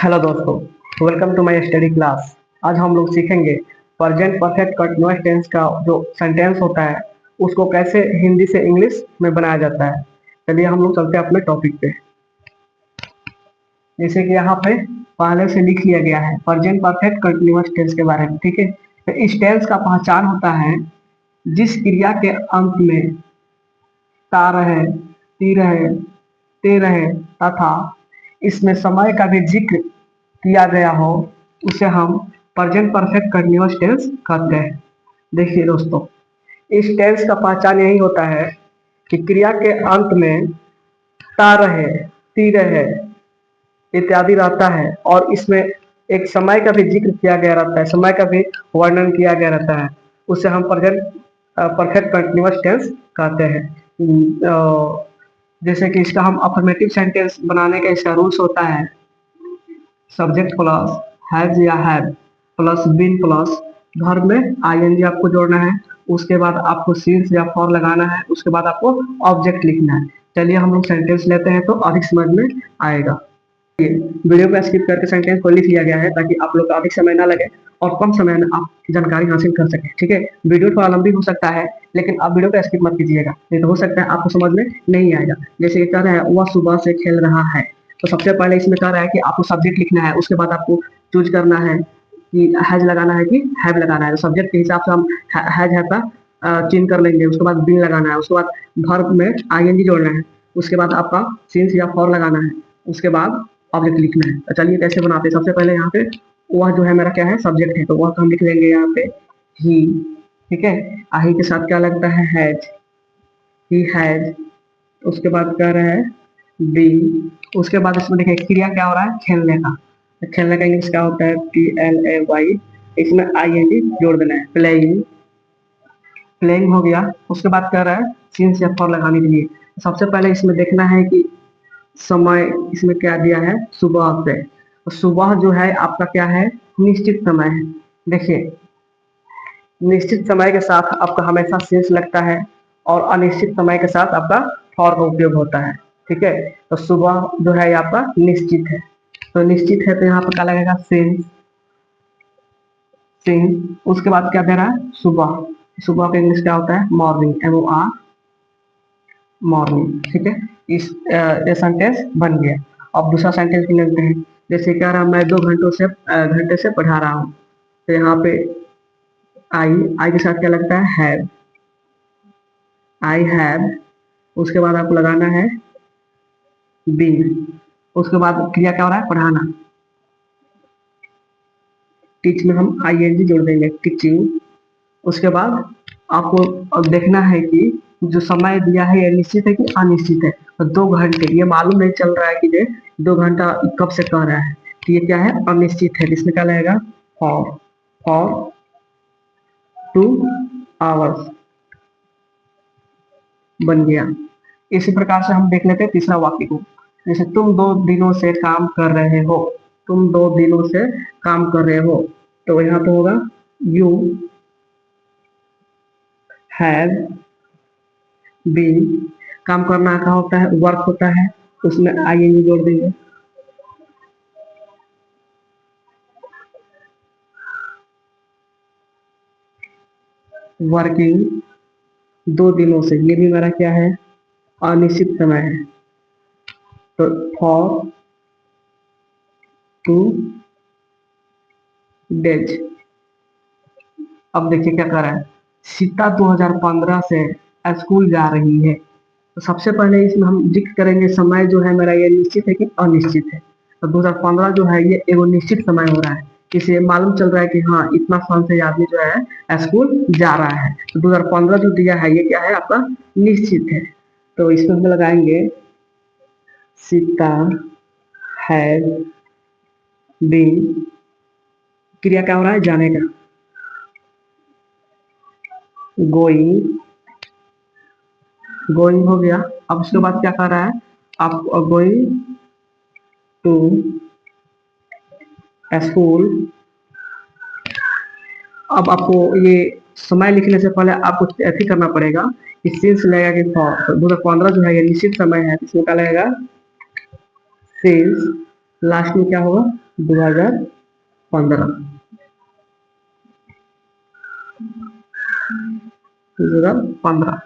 Hello दोस्तों, welcome to my study class. आज हम लोग सीखेंगे प्रेजेंट परफेक्ट कंटीन्यूअस टेंस का जो सेंटेंस होता है उसको कैसे हिंदी से इंग्लिश में बनाया जाता है। चलिए हम लोग चलते हैं अपने टॉपिक पे। जैसे कि यहाँ पे पहले से लिख लिया गया है प्रेजेंट परफेक्ट कंटीन्यूअस टेंस के बारे में, ठीक है। तो इस टेंस का पहचान होता है जिस क्रिया के अंत में ता रहे, ती रहे, ते रहे तथा इसमें समय का भी जिक्र किया गया हो उसे हम प्रेजेंट परफेक्ट कंटीन्यूअस टेंस कहते हैं। देखिए दोस्तों, इस टेंस का पहचान यही होता है कि क्रिया के अंत में ता रहे, ती रहे इत्यादि रहता है और इसमें एक समय का भी जिक्र किया गया रहता है, समय का भी वर्णन किया गया रहता है। उसे हम प्रेजेंट परफेक्ट कंटीन्यूअस टेंस कहते हैं। जैसे कि इसका हम अफर्मेटिव सेंटेंस बनाने का इसका रूल्स होता है सब्जेक्ट प्लस हैज या have plus been plus verb में आईएनजी आपको जोड़ना है। उसके बाद आपको सिंस या फॉर लगाना है। उसके बाद आपको ऑब्जेक्ट लिखना है। चलिए हम लोग सेंटेंस लेते हैं तो अधिक समझ में आएगा। वीडियो को स्किप करके सेंटेंस को लिख लिया गया है ताकि आप लोग का अधिक समय ना लगे और कम समय में आप जानकारी हासिल कर सके, ठीक है। वीडियो थोड़ा लंबी हो सकता है लेकिन आप वीडियो को स्किप मत कीजिएगा, नहीं तो हो सकता है आपको समझ में नहीं आएगा। जैसे कह रहा है वह सुबह से खेल रहा है, तो सबसे पहले इसमें कह रहा है कि आपको सब्जेक्ट लिखना है। उसके बाद आपको चूज करना है कि हैज लगाना है कि हैव लगाना है। तो सब्जेक्ट के हिसाब से हम हैज है का चेंज कर लेंगे। उसके बाद बीन लगाना है। उसके बाद वर्ब में आईएनजी जोड़ना है। उसके बाद आपका सिंस या फॉर लगाना है। उसके बाद ऑब्जेक्ट लिखना है। तो चलिए कैसे बनाते हैं। सबसे पहले यहाँ पे वह जो है मेरा क्या है, सब्जेक्ट है, तो वह हम लिख लेंगे यहाँ पे ही, ठीक है। ही के साथ क्या लगता है, हैज, ही हैज। उसके बाद क्या रहा है, बी। उसके बाद इसमें देखिए क्रिया क्या हो रहा है, खेलने का। तो खेलने का इंग्लिश क्या होता है, PLAY। इसमें ING जोड़ देना है, प्लेइंग। प्लेइंग हो गया। उसके बाद क्या रहा है, सिंस या फॉर लगाने के लिए सबसे पहले इसमें देखना है कि समय इसमें क्या दिया है, सुबह से। तो सुबह जो है आपका क्या है, निश्चित समय है। देखिए निश्चित समय के साथ आपका हमेशा सिंस लगता है और अनिश्चित समय के साथ आपका फॉर का उपयोग होता है, ठीक है। तो सुबह जो है आपका निश्चित है, तो निश्चित है तो यहाँ पर क्या लगेगा, सिंस। सिंस उसके बाद क्या दे रहा है, सुबह। सुबह का इंग्लिश क्या होता है, मॉर्निंग, MOR, मॉर्निंग, ठीक है। इस ये सेंटेंस बन गया। अब दूसरा सेंटेंस भी लेते हैं। जैसे कह रहा मैं 2 घंटे से पढ़ा रहा हूँ, तो यहाँ पे आई के साथ क्या लगता है, हैव, आई हैव। उसके बाद आपको लगाना है बीन। उसके बाद क्रिया क्या हो रहा है, पढ़ाना। टीच में हम ING जोड़ देंगे, टीचिंग। उसके बाद आपको अब देखना है कि जो समय दिया है ये निश्चित है कि अनिश्चित है। तो 2 घंटे ये मालूम नहीं चल रहा है कि ये 2 घंटा कब से कह रहा है, तो ये क्या है, अनिश्चित है। इसमें क्या लगेगा, फॉर 2 आवर्स बन गया। इसी प्रकार से हम देख लेते हैं तीसरा वाक्य को। जैसे तुम 2 दिनों से काम कर रहे हो, तुम 2 दिनों से काम कर रहे हो, तो यहाँ पे होगा यू हैव बीन। काम करना का होता है, वर्क होता है, उसमें ING जोड़ देंगे। वर्किंग 2 दिनों से, ये भी मेरा क्या है, अनिश्चित समय है। तो फॉर 2 डेज। अब देखिए क्या कर रहा है, सीता 2015 से स्कूल जा रही है। तो सबसे पहले इसमें हम जिक्र करेंगे समय जो है मेरा ये निश्चित है कि अनिश्चित है। तो 2015 जो है ये एगो निश्चित समय हो रहा है। इसे मालूम चल रहा है कि हाँ इतना साल से आदमी जो है स्कूल जा रहा है। तो 2015 जो दिया है ये क्या है, आपका निश्चित है। तो इसमें हम लगाएंगे सीता हैज बीन। क्रिया क्या हो रहा है, जाने का, गोइंग। गोइंग हो गया। अब उसके बाद क्या कर रहा है, आप गोइंग टू स्कूल। अब आपको ये समय लिखने से पहले आपको ऐसे करना पड़ेगा कि सिंस लगेगा कि फॉर। तो 2015 जो है ये निश्चित समय है, इसमें क्या लगेगा, सिंस। लास्ट में क्या होगा, 2015 2015।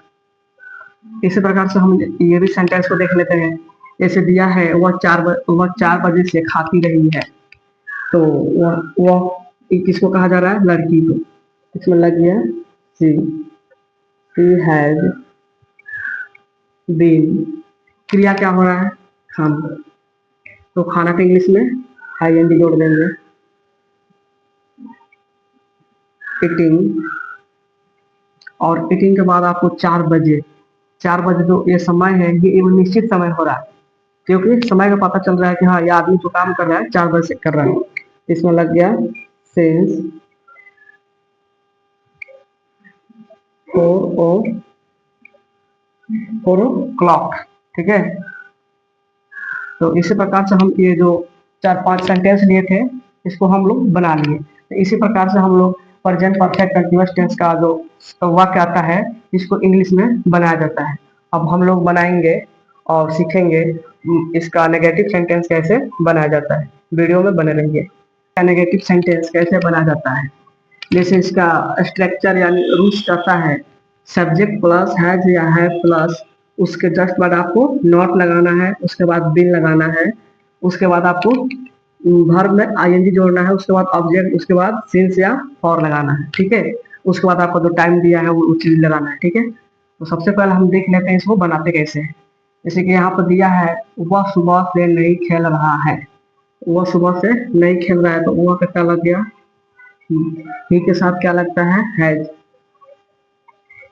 इसी प्रकार से हम ये भी सेंटेंस को देख लेते हैं। जैसे दिया है वह 4 बजे से खाती रही है, तो वह किसको कहा जा रहा है? लड़की को। इसमें लग गया सी। सी हैज बीन। क्रिया क्या हो रहा है? खाना। तो खाना के इंग्लिश में आईएनजी जोड़ देंगे। ईटिंग। और ईटिंग के बाद आपको 4 बजे, 4 बजे जो ये समय है ये एक निश्चित समय हो रहा है, क्योंकि समय का पता चल रहा है कि हाँ ये आदमी जो काम कर रहा है 4 बजे से कर रहा है। इसमें लग गया सिंस 4 o'clock। ठीक है। तो इसी प्रकार से हम ये जो 4-5 सेंटेंस लिए थे इसको हम लोग बना लिए। तो इसी प्रकार से हम लोग प्रेजेंट परफेक्ट कंटीन्यूअस टेंस का जो वाक्य आता है इसको इंग्लिश में बनाया जाता है। अब हम लोग बनाएंगे और सीखेंगे इसका नेगेटिव सेंटेंस कैसे बनाया जाता है। वीडियो में बने रहिए। नेगेटिव सेंटेंस कैसे बनाया जाता है, जैसे इसका स्ट्रक्चर यानी रूल्स कहता है सब्जेक्ट प्लस हैज या हैव प्लस उसके जस्ट बाद आपको नॉट लगाना है, उसके बाद बिन लगाना है, उसके बाद आपको वर्ब में आईएनजी जोड़ना है, उसके बाद ऑब्जेक्ट, उसके बाद सिंस या फॉर लगाना है। ठीक है। उसके बाद आपको जो टाइम दिया है वो चीज लगाना है। ठीक है। तो सबसे पहले हम देख लेते हैं इसको बनाते कैसे हैं। जैसे कि यहाँ पर दिया है वह सुबह से नहीं खेल रहा है। वह सुबह से नहीं खेल रहा है, तो वह का क्या लग गया? ही के साथ क्या लगता है? हैज।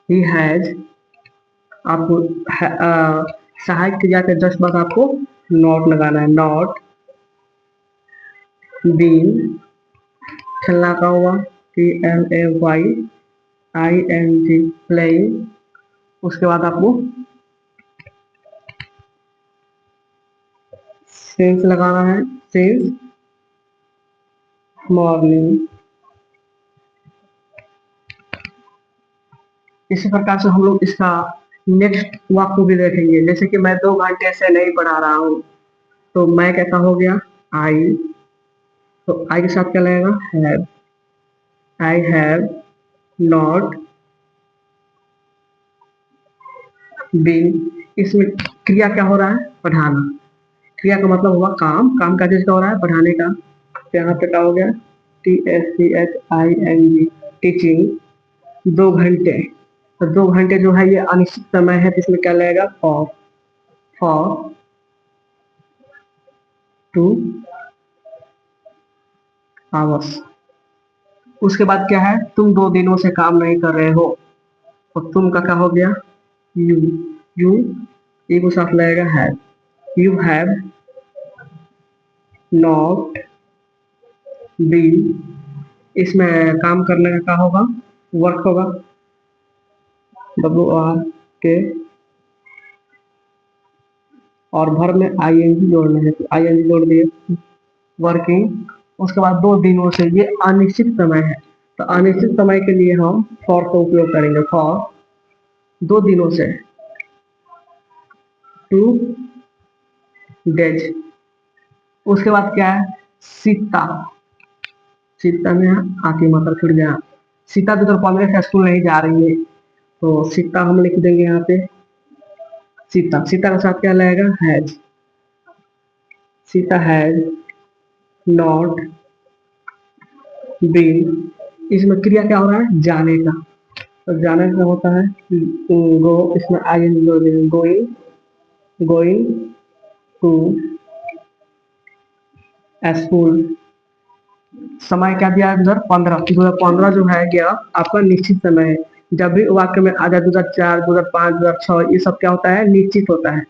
He has. आपको सहायक क्रिया के जस्ट बाद आपको नॉट लगाना है। Not been. खेलना का हुआ PLAYING प्लेइंग। उसके बाद आपको सिंस लगाना है। Since morning. इसी प्रकार से हम लोग इसका नेक्स्ट वाक्य को भी देखेंगे। जैसे कि मैं 2 घंटे से नहीं पढ़ा रहा हूँ, तो मैं कैसा हो गया? आई। तो आई के साथ क्या लगेगा? Have. I have not been. इसमें क्रिया क्या हो रहा है? पढ़ाना। क्रिया का मतलब हुआ काम। काम का चीज क्या हो रहा है? पढ़ाने का। तो यहाँ पे क्या हो गया? TSCHING teaching. 2 घंटे। तो 2 घंटे जो है ये अनिश्चित समय है, तो इसमें क्या लगेगा? फॉर। For 2 hours। उसके बाद क्या है? तुम 2 दिनों से काम नहीं कर रहे हो, और तुम का क्या हो गया? यू। यू ये को साथ लगेगा have. You have not been. इसमें काम करने का क्या होगा? वर्क होगा। WRK। और वर्ब में आईएनजी जोड़ना है, तो आईएनजी जोड़ दिए। वर्किंग। उसके बाद 2 दिनों से, ये अनिश्चित समय है, तो अनिश्चित समय के लिए हम फॉर का उपयोग करेंगे। फॉर 2 दिनों से 2 days। उसके बाद क्या है? सीता। सीता में आके मात्रा छूट गया। सीता 2015 से स्कूल नहीं जा रही है, तो सीता हम लिख देंगे यहाँ पे सीता। सीता के साथ क्या लगेगा? Has. Sita has not been. इसमें क्रिया क्या हो रहा है? जाने का। तो जाने का होता है गो। इसमें I N going. Going to school. समय क्या दिया है? 2015 जो है क्या आपका निश्चित समय है। जब भी वाक्य में आ जाए 2004, 2005, 2006, ये सब क्या होता है? निश्चित होता है।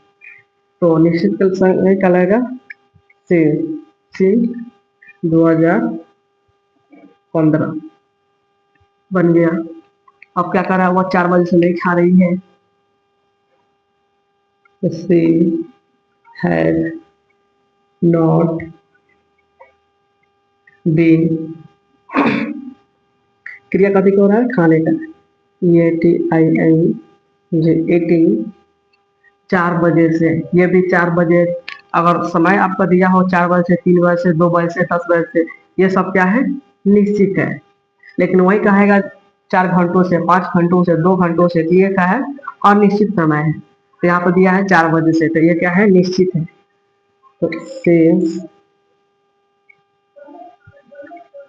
तो निश्चित समय क्या लगेगा? से 2015 बन गया। अब क्या कर रहा है? वो 4 बजे से नहीं खा रही है, तो सी हैड नॉट बीन। क्रिया कथी को हो रहा है? खाने का। EATING eating. 4 बजे से, ये भी 4 बजे अगर समय आपका दिया हो 4 बजे से 3 बजे से 2 बजे से 10 बजे से, ये सब क्या है, निश्चित है। लेकिन वही कहेगा 4 घंटों से, 5 घंटों से, 2 घंटों से, तो ये क्या है, अनिश्चित समय है। तो यहाँ पर दिया है 4 बजे से, तो ये क्या है, निश्चित है। तो सिंस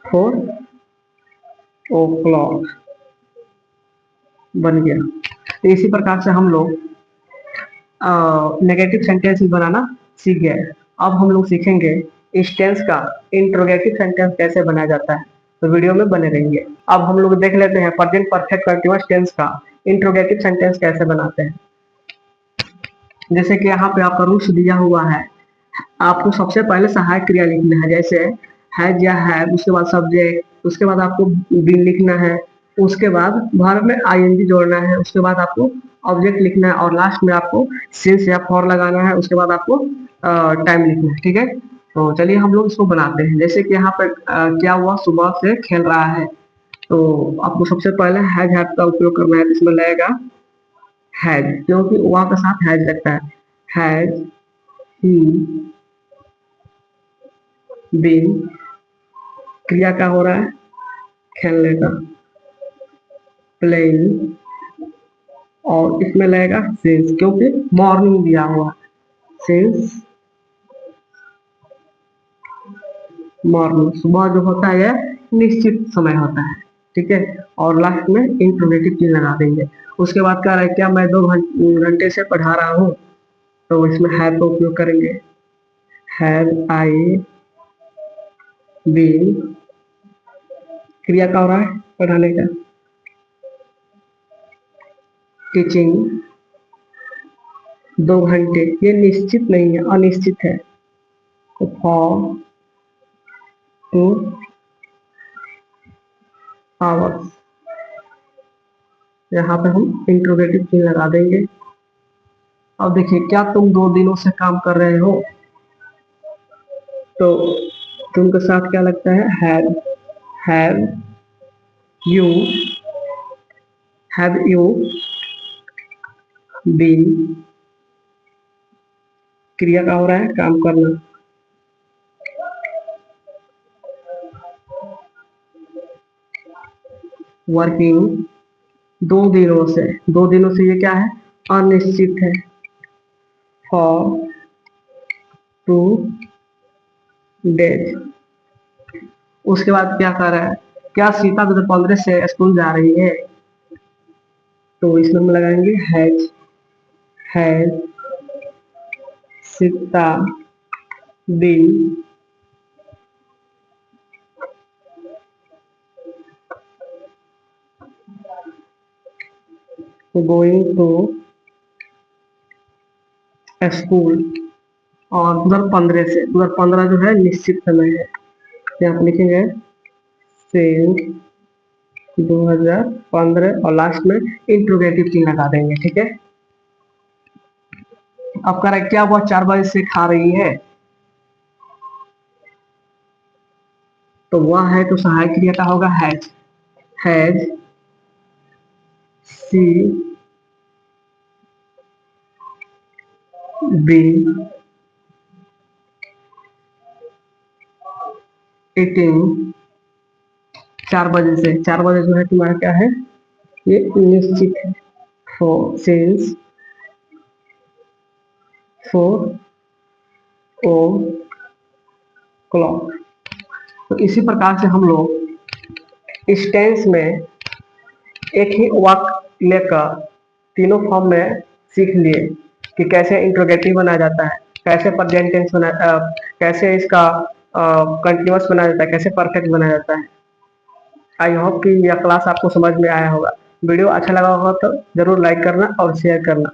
4 o'clock बन गया। तो इसी प्रकार से हम लोग नेगेटिव सेंटेंस भी बनाना सीख गए। अब हम लोग सीखेंगे इस टेंस का इंट्रोगेटिव सेंटेंस कैसे बनाया जाता है, तो वीडियो में बने रहिए। अब हम लोग देख लेते हैं प्रेजेंट परफेक्ट कंटीन्यूअस टेंस का इंट्रोगेटिव सेंटेंस कैसे बनाते हैं। जैसे कि यहाँ पे आपका रूल्स दिया हुआ है, आपको सबसे पहले सहायक क्रिया लिखना है, जैसे हैज या हैव, उसके बाद सब्जेक्ट, उसके बाद आपको बीन लिखना है, उसके बाद वर्ब में आईएनजी जोड़ना है, उसके बाद आपको ऑब्जेक्ट लिखना है, और लास्ट में आपको सिंस या फॉर लगाना है, उसके बाद आपको टाइम लिखना है। ठीक है, तो चलिए हम लोग इसको बनाते हैं। जैसे कि यहाँ पर क्या हुआ, सुबह से खेल रहा है, तो आपको सबसे पहले हैज हैव का उपयोग करना है। इसमें लगेगा हैज, क्योंकि वहाँ के साथ हैज लगता है। हैज ही बीन, क्रिया का हो रहा है, खेलने का, प्लेइंग, और इसमें लगेगा सिंस, क्योंकि मॉर्निंग दिया हुआ है, सिंस मॉर्निंग। सुबह जो होता है निश्चित समय होता है। ठीक है, और लास्ट में इंट्रोगेटिव चीज लगा देंगे। उसके बाद क्या है, क्या मैं 2 घंटे से पढ़ा रहा हूँ, तो इसमें हैव का उपयोग करेंगे। हैव आई बीन, क्रिया का हो रहा है, पढ़ाने का, टीचिंग 2 घंटे, ये निश्चित नहीं है, अनिश्चित है। तो फॉर 2 आवर्स, यहाँ पे हम इंट्रोगेटिव चीज लगा देंगे। अब देखिए, क्या तुम 2 दिनों से काम कर रहे हो, तो तुम के साथ क्या लगता है, have you, have you been, क्रिया का हो रहा है, काम करना, वर्किंग 2 दिनों से, 2 दिनों से ये क्या है, अनिश्चित है। फॉर 2 डेज, उसके बाद क्या कर रहा है, क्या सीता 2015 से स्कूल जा रही है, तो इसमें हम लगाएंगे has Sita been going to school, और 2015 से, 2015 जो है निश्चित समय है, यहाँ पे लिखेंगे सिंस 2015, और लास्ट में इंट्रोगेटिव चिन्ह लगा देंगे। ठीक है, अब कह रहा है क्या वो 4 बजे से खा रही है, तो वह है, तो सहायक क्रिया का होगा हैज सी बीन ईटिंग 4 बजे से, 4 बजे जो है तुम्हारा क्या है, ये निश्चित है। Four since 4 o'clock। तो इसी प्रकार से हम लोग इस टेंस में एक ही वाक्य लेकर तीनों फॉर्म में सीख लिए कि कैसे इंट्रोगेटिव बनाया जाता है, कैसे प्रेजेंट टेंस कैसे इसका कंटिन्यूअस बनाया जाता है, कैसे परफेक्ट बनाया जाता है। आई होप कि यह क्लास आपको समझ में आया होगा। वीडियो अच्छा लगा होगा तो जरूर लाइक करना और शेयर करना।